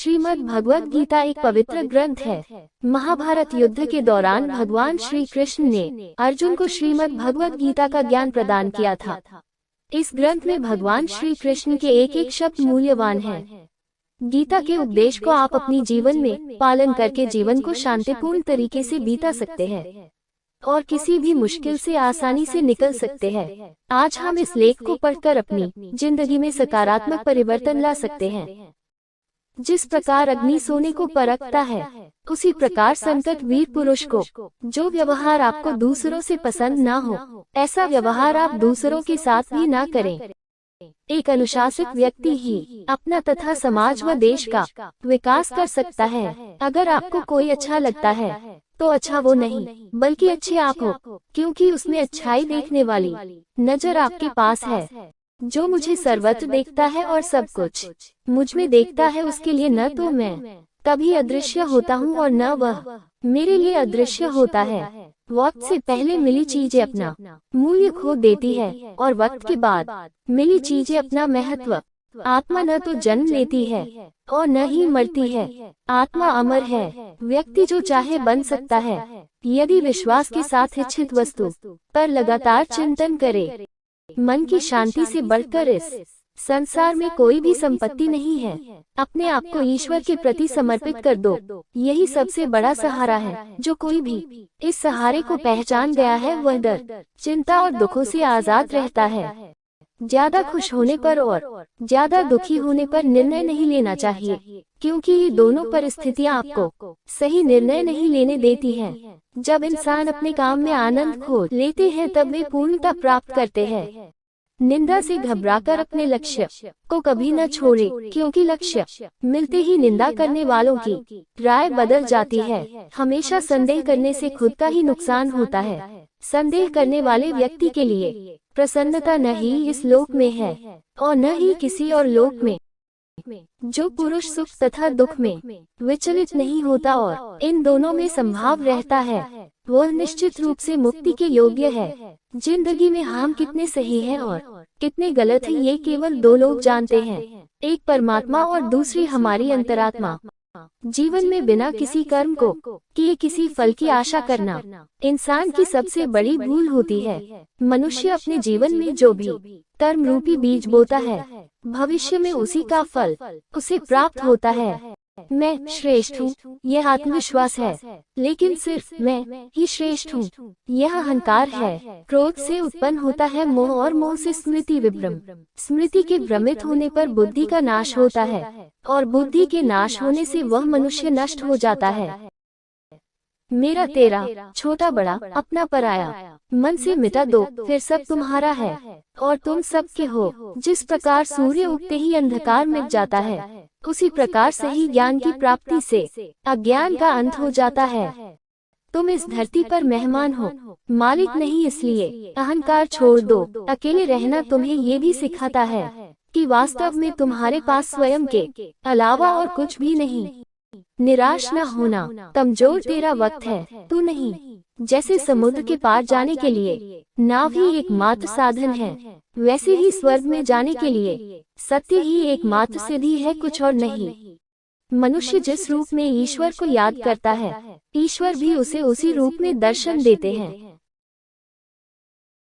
श्रीमद् भगवद गीता एक पवित्र ग्रंथ है। महाभारत युद्ध के दौरान भगवान श्री कृष्ण ने अर्जुन को श्रीमद् भगवद गीता का ज्ञान प्रदान किया था। इस ग्रंथ में भगवान श्री कृष्ण के एक एक शब्द मूल्यवान है। गीता के उपदेश को आप अपनी जीवन में पालन करके जीवन को शांतिपूर्ण तरीके से बीता सकते हैं और किसी भी मुश्किल से आसानी से निकल सकते हैं। आज हम इस लेख को पढ़कर अपनी जिंदगी में सकारात्मक परिवर्तन ला सकते हैं। जिस प्रकार अग्नि सोने को परखता है, उसी प्रकार संकट वीर पुरुष को। जो व्यवहार आपको दूसरों से पसंद ना हो, ऐसा व्यवहार आप दूसरों के साथ भी ना करें। एक अनुशासित व्यक्ति ही अपना तथा समाज व देश का विकास कर सकता है। अगर आपको कोई अच्छा लगता है तो अच्छा वो नहीं बल्कि अच्छे आप हो, क्योंकि उसमें अच्छाई देखने वाली नजर आपके पास है। जो मुझे सर्वत्र देखता है और सब कुछ मुझ में देखता है, उसके लिए न तो मैं कभी अदृश्य होता हूँ और न वह मेरे लिए अदृश्य होता है। वक्त से पहले मिली चीजें अपना मूल्य खो देती है और वक्त के बाद मिली चीजें अपना महत्व। आत्मा न तो जन्म लेती है और न ही मरती है, आत्मा अमर है। व्यक्ति जो चाहे बन सकता है यदि विश्वास के साथ इच्छित वस्तु पर लगातार चिंतन करे। मन की शांति से बढ़कर इस संसार में कोई भी संपत्ति नहीं है। अपने आप को ईश्वर के प्रति समर्पित कर दो, यही सबसे बड़ा सहारा है। जो कोई भी इस सहारे को पहचान गया है वह डर, चिंता और दुखों से आजाद रहता है। ज्यादा खुश होने पर और ज्यादा दुखी होने पर निर्णय नहीं लेना चाहिए, क्योंकि ये दोनों परिस्थितियां आपको सही निर्णय नहीं लेने देती हैं। जब इंसान अपने काम में आनंद खो लेते हैं तब वे पूर्णता प्राप्त करते हैं। निंदा से घबराकर अपने लक्ष्य को कभी न छोड़े, क्योंकि लक्ष्य मिलते ही निंदा करने वालों की राय बदल जाती है। हमेशा संदेह करने से खुद का ही नुकसान होता है। संदेह करने वाले व्यक्ति के लिए प्रसन्नता न ही इस लोक में है और न ही किसी और लोक में। जो पुरुष सुख तथा दुख में विचलित नहीं होता और इन दोनों में संभाव रहता है, वह निश्चित रूप से मुक्ति के योग्य है। जिंदगी में हम कितने सही हैं और कितने गलत हैं, ये केवल दो लोग जानते हैं, एक परमात्मा और दूसरी हमारी अंतरात्मा। जीवन में बिना किसी कर्म को किए किसी फल की आशा करना इंसान की सबसे बड़ी भूल होती है। मनुष्य अपने जीवन में जो भी कर्म रूपी बीज बोता है, भविष्य में उसी का फल उसे प्राप्त होता है। मैं श्रेष्ठ हूँ, यह आत्मविश्वास है, लेकिन सिर्फ मैं ही श्रेष्ठ हूँ, यह अहंकार है। क्रोध से उत्पन्न होता है मोह और मोह से स्मृति विभ्रम। स्मृति के भ्रमित होने पर बुद्धि का नाश होता है और बुद्धि के नाश होने से वह मनुष्य नष्ट हो जाता है। मेरा तेरा, छोटा बड़ा, अपना पराया, मन से मिटा दो, फिर सब तुम्हारा है और तुम सबके हो। जिस प्रकार सूर्य उगते ही अंधकार मिट जाता है, उसी प्रकार से ही ज्ञान की प्राप्ति से अज्ञान का अंत हो जाता है। तुम इस धरती पर मेहमान हो, मालिक नहीं, इसलिए अहंकार छोड़ दो। अकेले रहना तुम्हें ये भी सिखाता है कि वास्तव में तुम्हारे पास स्वयं के अलावा और कुछ भी नहीं। निराश न होना, कमजोर तेरा वक्त है, तू नहीं। जैसे समुद्र के पार जाने के लिए नाव ही एकमात्र साधन है, वैसे ही स्वर्ग में जाने के लिए सत्य ही एकमात्र सिद्धि है, कुछ और नहीं। मनुष्य जिस रूप में ईश्वर को याद करता है, ईश्वर भी उसे उसी रूप में दर्शन देते हैं।